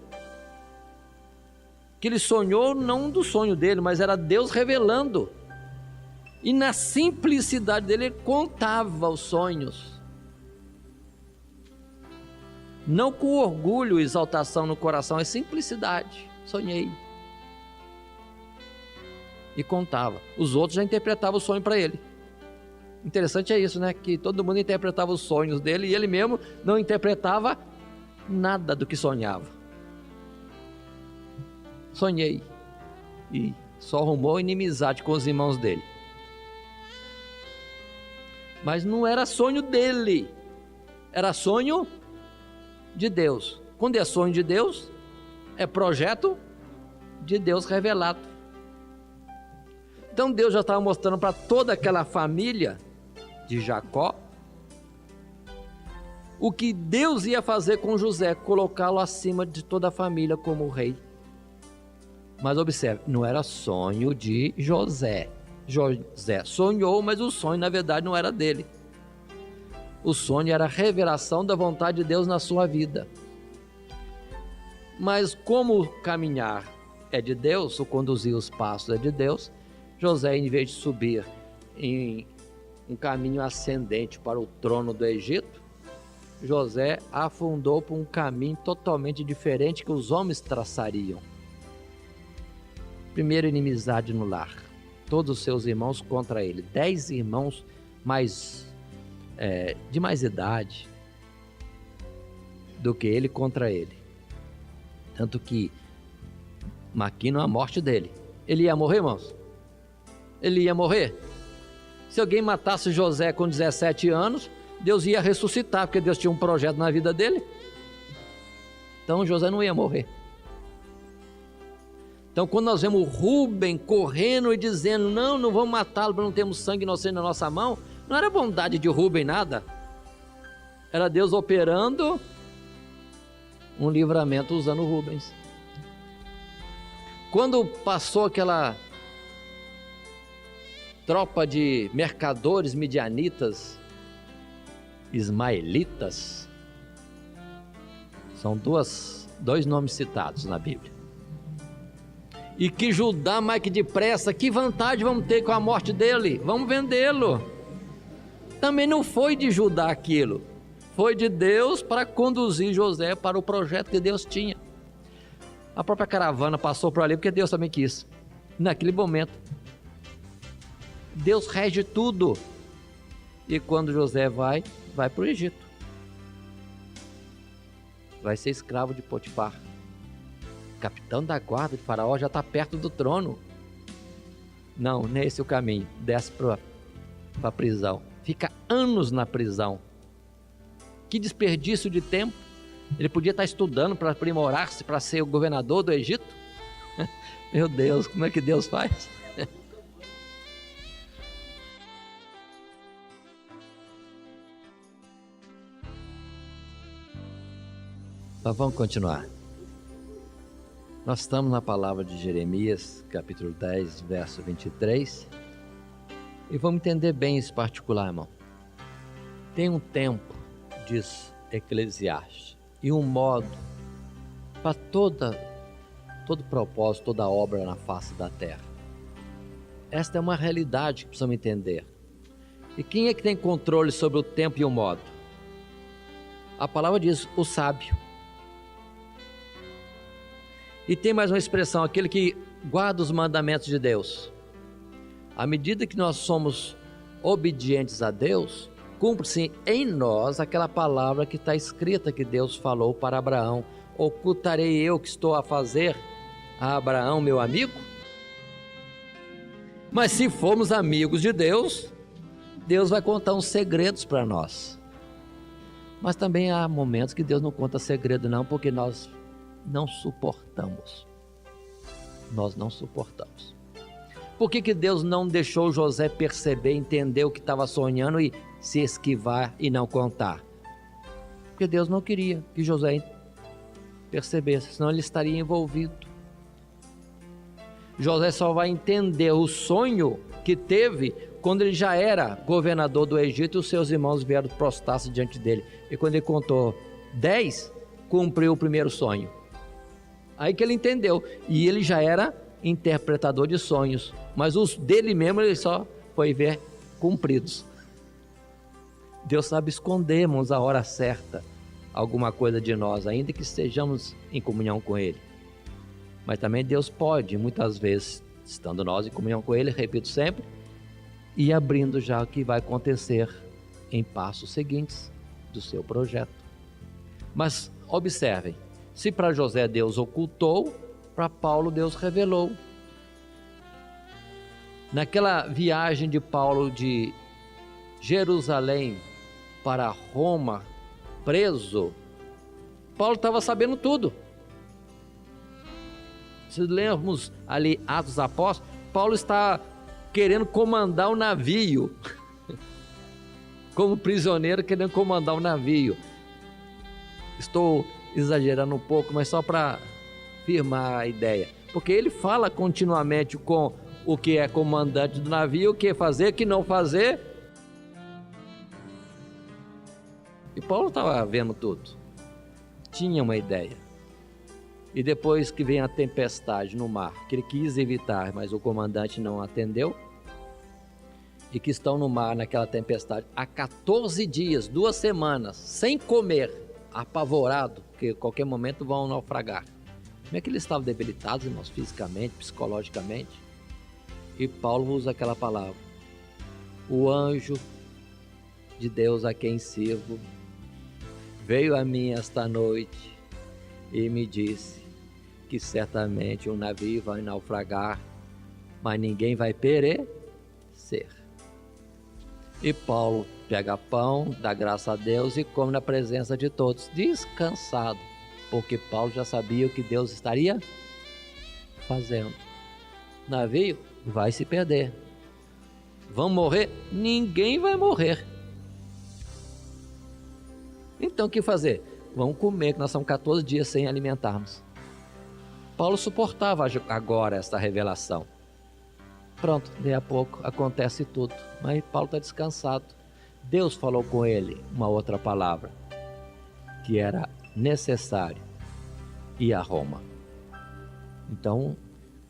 que ele sonhou não do sonho dele, mas era Deus revelando. E na simplicidade dele, ele contava os sonhos. Não com orgulho e exaltação no coração, é simplicidade. Sonhei. E contava. Os outros já interpretavam o sonho para ele. Interessante é isso, né? Que todo mundo interpretava os sonhos dele e ele mesmo não interpretava nada do que sonhava. Sonhei. E só arrumou inimizade com os irmãos dele. Mas não era sonho dele, era sonho de Deus. Quando é sonho de Deus, é projeto de Deus revelado. Então Deus já estava mostrando para toda aquela família de Jacó o que Deus ia fazer com José, colocá-lo acima de toda a família como rei. Mas observe, não era sonho de José. José sonhou, mas o sonho na verdade não era dele. O sonho era a revelação da vontade de Deus na sua vida. Mas como caminhar é de Deus, o conduzir os passos é de Deus, José, em vez de subir em um caminho ascendente para o trono do Egito, José afundou por um caminho totalmente diferente que os homens traçariam. Primeiro, inimizade no lar. Todos os seus irmãos contra ele. 10 irmãos de mais idade do que ele contra ele. Tanto que maquinam a morte dele. Ele ia morrer, irmãos? Ele ia morrer? Se alguém matasse José com 17 anos, Deus ia ressuscitar, porque Deus tinha um projeto na vida dele. Então José não ia morrer. Então quando nós vemos Rúben correndo e dizendo não vamos matá-lo porque não temos sangue inocente na nossa mão, não era bondade de Rúben nada, era Deus operando um livramento usando Rubens. Quando passou aquela tropa de mercadores midianitas, ismaelitas, são dois nomes citados na Bíblia, e que Judá, mais que depressa, que vantagem vamos ter com a morte dele? Vamos vendê-lo. Também não foi de Judá aquilo, foi de Deus para conduzir José para o projeto que Deus tinha. A própria caravana passou por ali porque Deus também quis. Naquele momento, Deus rege tudo. E quando José vai para o Egito, vai ser escravo de Potifar. Capitão da guarda de Faraó, já está perto do trono. Não é esse o caminho. Desce para a prisão, fica anos na prisão. Que desperdício de tempo. Ele podia estar estudando para aprimorar-se, para ser o governador do Egito. Meu Deus, como é que Deus faz? Mas vamos continuar. Nós estamos na palavra de Jeremias, capítulo 10, verso 23. E vamos entender bem esse particular, irmão. Tem um tempo, diz Eclesiastes, e um modo para todo propósito, toda obra na face da terra. Esta é uma realidade que precisamos entender. E quem é que tem controle sobre o tempo e o modo? A palavra diz, o sábio. E tem mais uma expressão, aquele que guarda os mandamentos de Deus. À medida que nós somos obedientes a Deus, cumpre-se em nós aquela palavra que está escrita que Deus falou para Abraão: ocultarei eu que estou a fazer a Abraão, meu amigo? Mas se formos amigos de Deus, Deus vai contar uns segredos para nós. Mas também há momentos que Deus não conta segredo não, porque nós não suportamos. Nós não suportamos. Por que Deus não deixou José perceber, entender o que estava sonhando e se esquivar e não contar? Porque Deus não queria que José percebesse, senão ele estaria envolvido. José só vai entender o sonho que teve quando ele já era governador do Egito e os seus irmãos vieram prostrar-se diante dele. E quando ele contou 10, cumpriu o primeiro sonho. Aí que ele entendeu. E ele já era interpretador de sonhos, mas os dele mesmo ele só foi ver cumpridos. Deus sabe escondermos a hora certa alguma coisa de nós, ainda que estejamos em comunhão com Ele. Mas também Deus pode, muitas vezes, estando nós em comunhão com Ele, repito sempre, e abrindo já o que vai acontecer em passos seguintes do seu projeto. Mas observem, se para José Deus ocultou, para Paulo Deus revelou. Naquela viagem de Paulo de Jerusalém para Roma, preso, Paulo estava sabendo tudo. Se lermos ali Atos dos Apóstolos, Paulo está querendo comandar o navio, como prisioneiro querendo comandar o navio. Estou exagerando um pouco, mas só para firmar a ideia, porque ele fala continuamente com o que é comandante do navio, o que fazer, o que não fazer. E Paulo estava vendo tudo, tinha uma ideia. E depois que vem a tempestade no mar, que ele quis evitar, mas o comandante não atendeu, e que estão no mar naquela tempestade há 14 dias, 2 semanas, sem comer, apavorado, que a qualquer momento vão naufragar. Como é que eles estavam debilitados, irmãos, fisicamente, psicologicamente? E Paulo usa aquela palavra: o anjo de Deus a quem sirvo veio a mim esta noite e me disse que certamente um navio vai naufragar, mas ninguém vai perecer. E Paulo pega pão, dá graça a Deus e come na presença de todos, descansado, porque Paulo já sabia o que Deus estaria fazendo. O navio vai se perder. Vão morrer? Ninguém vai morrer. Então o que fazer? Vamos comer, que nós estamos 14 dias sem alimentarmos. Paulo suportava agora esta revelação. Pronto, daí a pouco acontece tudo, mas Paulo está descansado. Deus falou com ele uma outra palavra, que era necessário ir a Roma. Então,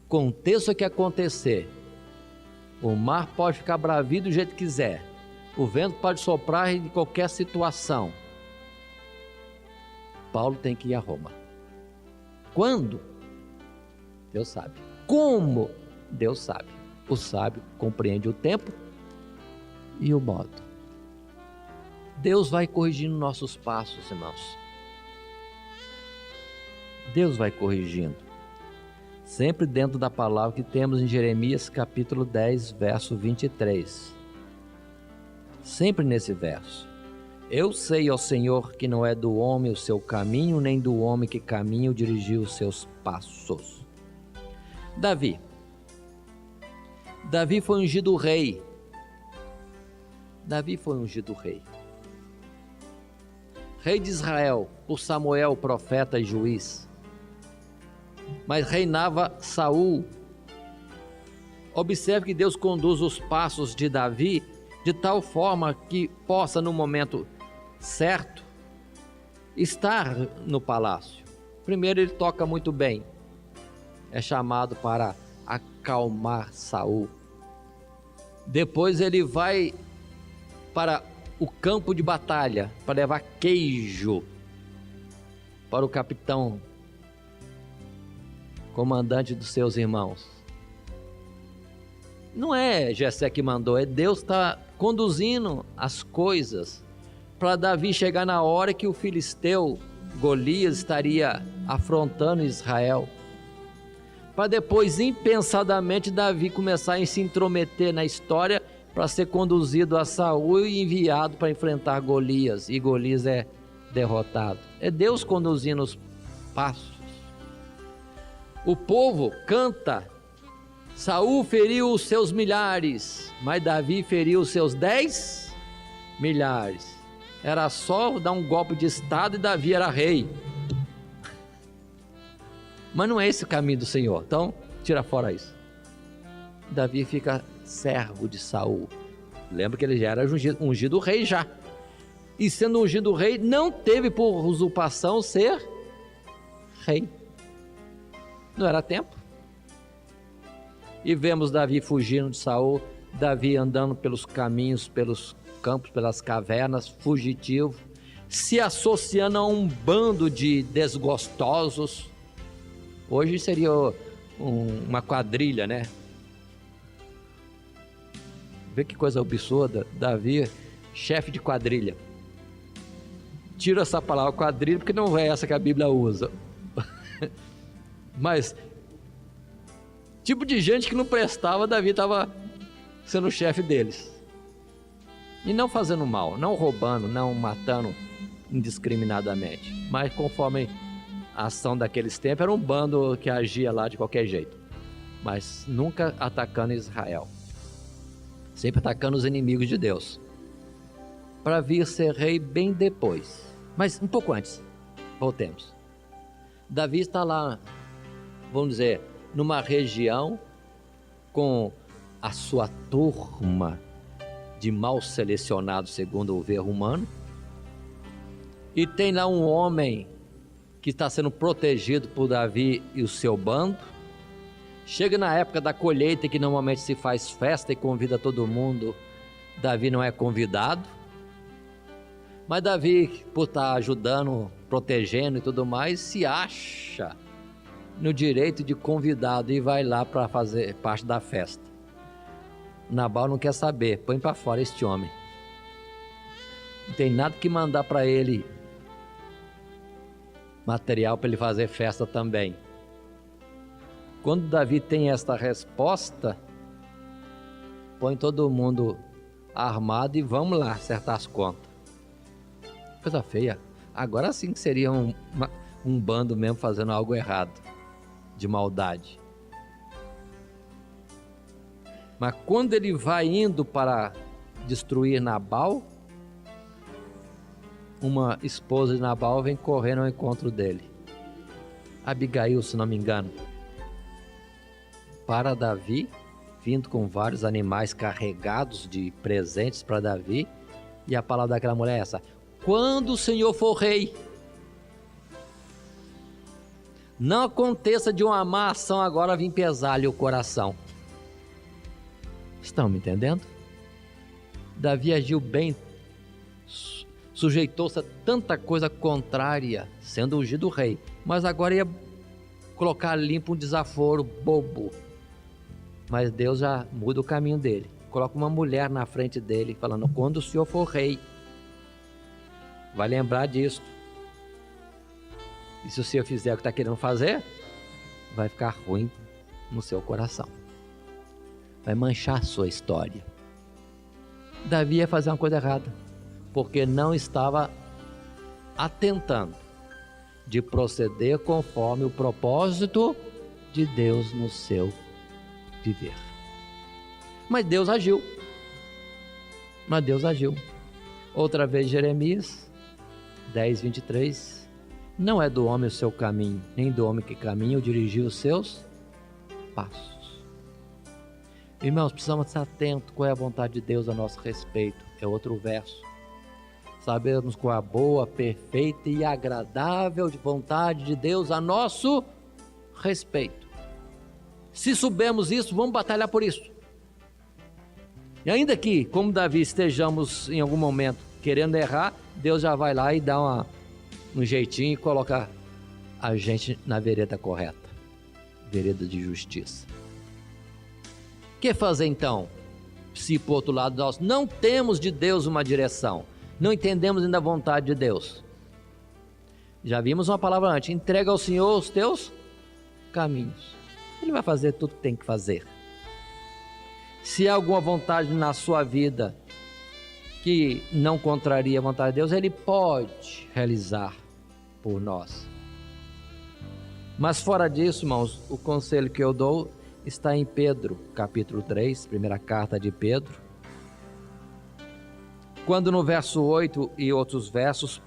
aconteça o que acontecer, o mar pode ficar bravio do jeito que quiser, o vento pode soprar em qualquer situação, Paulo tem que ir a Roma. Quando? Deus sabe. Como? Deus sabe. O sábio compreende o tempo e o modo. Deus vai corrigindo nossos passos, irmãos. Deus vai corrigindo. Sempre dentro da palavra que temos em Jeremias capítulo 10, verso 23. Sempre nesse verso. Eu sei, ó Senhor, que não é do homem o seu caminho, nem do homem que caminha dirigir os seus passos. Davi foi ungido rei. Davi foi ungido rei. rei de Israel, por Samuel, profeta e juiz. Mas reinava Saul. Observe que Deus conduz os passos de Davi de tal forma que possa, no momento certo, estar no palácio. Primeiro, ele toca muito bem. É chamado para acalmar Saul. Depois ele vai para o campo de batalha para levar queijo para o capitão, comandante dos seus irmãos. Não é Jessé que mandou, é Deus está conduzindo as coisas para Davi chegar na hora que o filisteu Golias estaria afrontando Israel, para depois impensadamente Davi começar a se intrometer na história para ser conduzido a Saul e enviado para enfrentar Golias, e Golias é derrotado. É Deus conduzindo os passos. O povo canta: Saul feriu os seus milhares, mas Davi feriu os seus 10 milhares. Era só dar um golpe de estado e Davi era rei. Mas não é esse o caminho do Senhor, então tira fora isso. Davi fica servo de Saul. Lembra que ele já era ungido rei já. E sendo ungido rei, não teve por usurpação ser rei. Não era tempo. E vemos Davi fugindo de Saul, Davi andando pelos caminhos, pelos campos, pelas cavernas, fugitivo, se associando a um bando de desgostosos. Hoje seria uma quadrilha, né? Vê que coisa absurda. Davi, chefe de quadrilha. Tira essa palavra quadrilha porque não é essa que a Bíblia usa. Mas tipo de gente que não prestava, Davi estava sendo o chefe deles. E não fazendo mal, não roubando, não matando indiscriminadamente, mas conforme a ação daqueles tempos, era um bando que agia lá de qualquer jeito, mas nunca atacando Israel, sempre atacando os inimigos de Deus, para vir ser rei bem depois. Mas um pouco antes, voltemos. Davi está lá, vamos dizer, numa região com a sua turma de mal selecionados segundo o ver humano, e tem lá um homem que está sendo protegido por Davi e o seu bando. Chega na época da colheita, que normalmente se faz festa e convida todo mundo, Davi não é convidado, mas Davi, por estar ajudando, protegendo e tudo mais, se acha no direito de convidado e vai lá para fazer parte da festa. Nabal não quer saber, põe para fora este homem. Não tem nada que mandar para ele material para ele fazer festa também. Quando Davi tem esta resposta, põe todo mundo armado e vamos lá acertar as contas. Coisa feia. Agora sim que seria um bando mesmo fazendo algo errado, de maldade. Mas quando ele vai indo para destruir Nabal, uma esposa de Nabal vem correndo ao encontro dele. Abigail, se não me engano. Para Davi, vindo com vários animais carregados de presentes para Davi, e a palavra daquela mulher é essa: quando o Senhor for rei, não aconteça de uma má ação agora vir pesar-lhe o coração. Estão me entendendo? Davi agiu bem, sujeitou-se a tanta coisa contrária, sendo ungido rei, mas agora ia colocar limpo um desaforo bobo. Mas Deus já muda o caminho dele, coloca uma mulher na frente dele, falando: quando o Senhor for rei, vai lembrar disso. E se o Senhor fizer o que está querendo fazer, vai ficar ruim no seu coração, vai manchar a sua história. Davi ia fazer uma coisa errada, porque não estava atentando de proceder conforme o propósito de Deus no seu viver. Mas Deus agiu. Outra vez Jeremias 10, 23. Não é do homem o seu caminho, nem do homem que caminha ou dirigir os seus passos. Irmãos, precisamos estar atentos qual é a vontade de Deus a nosso respeito. É outro verso. Sabemos qual é a boa, perfeita e agradável vontade de Deus a nosso respeito. Se soubermos isso, vamos batalhar por isso. E ainda que, como Davi, estejamos em algum momento querendo errar, Deus já vai lá e dá um jeitinho e coloca a gente na vereda correta, vereda de justiça. O que fazer então? Se por outro lado nós não temos de Deus uma direção, não entendemos ainda a vontade de Deus. Já vimos uma palavra antes: entrega ao Senhor os teus caminhos. Ele vai fazer tudo que tem que fazer. Se há alguma vontade na sua vida que não contraria a vontade de Deus, Ele pode realizar por nós. Mas fora disso, irmãos, o conselho que eu dou está em Pedro, capítulo 3, primeira carta de Pedro. Quando no verso 8 e outros versos,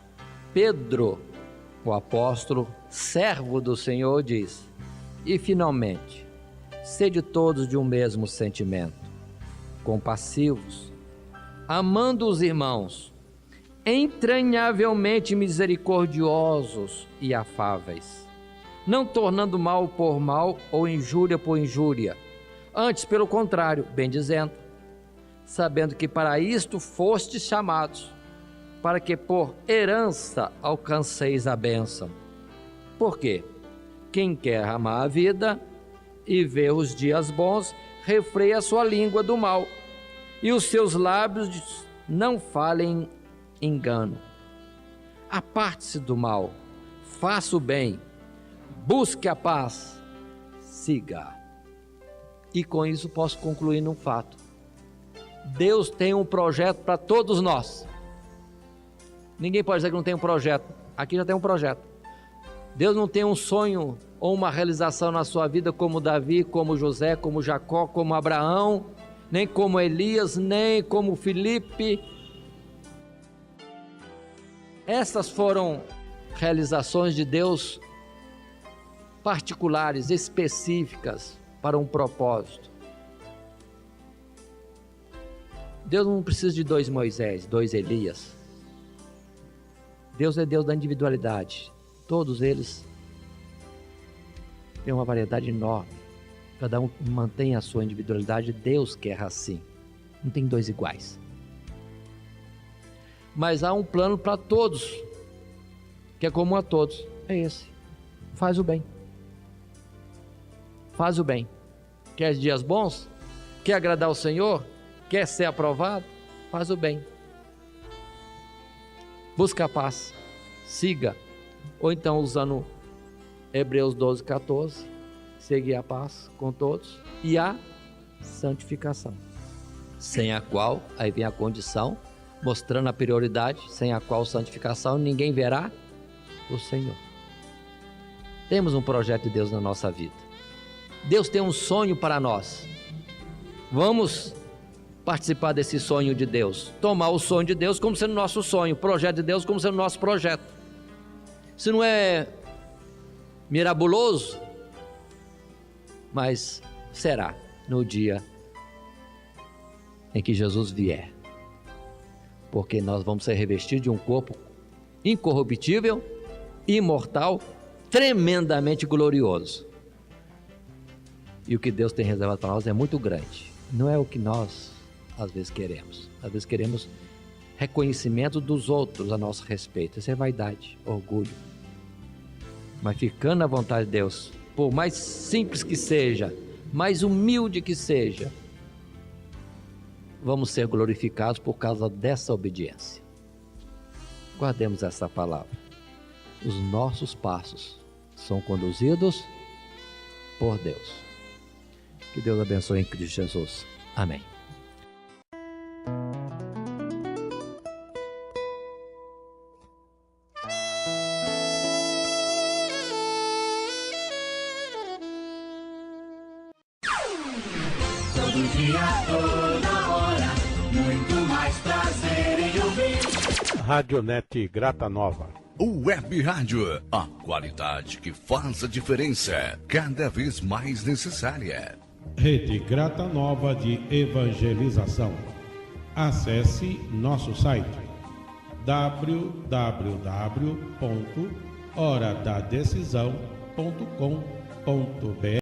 Pedro, o apóstolo, servo do Senhor, diz: e finalmente, sede todos de um mesmo sentimento, compassivos, amando os irmãos, entranhavelmente misericordiosos e afáveis, não tornando mal por mal ou injúria por injúria, antes, pelo contrário, bendizendo, sabendo que para isto fostes chamados, para que por herança alcanceis a bênção. Por quê? Quem quer amar a vida e ver os dias bons, refreia a sua língua do mal, e os seus lábios não falem engano. Aparte-se do mal, faça o bem, busque a paz, siga. E com isso posso concluir num fato: Deus tem um projeto para todos nós. Ninguém pode dizer que não tem um projeto. Aqui já tem um projeto. Deus não tem um sonho ou uma realização na sua vida como Davi, como José, como Jacó, como Abraão, nem como Elias, nem como Filipe. Essas foram realizações de Deus particulares, específicas, para um propósito. Deus não precisa de 2 Moisés, 2 Elias. Deus é Deus da individualidade. Todos eles têm uma variedade enorme. Cada um mantém a sua individualidade. Deus quer assim. Não tem 2 iguais. Mas há um plano para todos, que é comum a todos. É esse: faz o bem. Faz o bem. Quer dias bons? Quer agradar o Senhor? Quer ser aprovado? Faz o bem. Busca a paz. Siga. Ou então, usando Hebreus 12, 14, seguir a paz com todos e a santificação, sem a qual, aí vem a condição, mostrando a prioridade, sem a qual santificação ninguém verá o Senhor. Temos um projeto de Deus na nossa vida. Deus tem um sonho para nós. Vamos participar desse sonho de Deus, tomar o sonho de Deus como sendo nosso sonho, o projeto de Deus como sendo nosso projeto. Se não é mirabuloso, mas será no dia em que Jesus vier, porque nós vamos ser revestidos de um corpo incorruptível, imortal, tremendamente glorioso. E o que Deus tem reservado para nós é muito grande. Não é o que nós às vezes queremos. Às vezes queremos reconhecimento dos outros a nosso respeito. Isso é vaidade, orgulho. Mas ficando na vontade de Deus, por mais simples que seja, mais humilde que seja, vamos ser glorificados por causa dessa obediência. Guardemos essa palavra. Os nossos passos são conduzidos por Deus. Que Deus abençoe em Cristo Jesus. Amém. Todo dia, toda hora, muito mais prazer em ouvir. Radionet Grata Nova. Web Rádio, a qualidade que faz a diferença, cada vez mais necessária. Rede Grata Nova de Evangelização. Acesse nosso site www.horadadecisão.com.br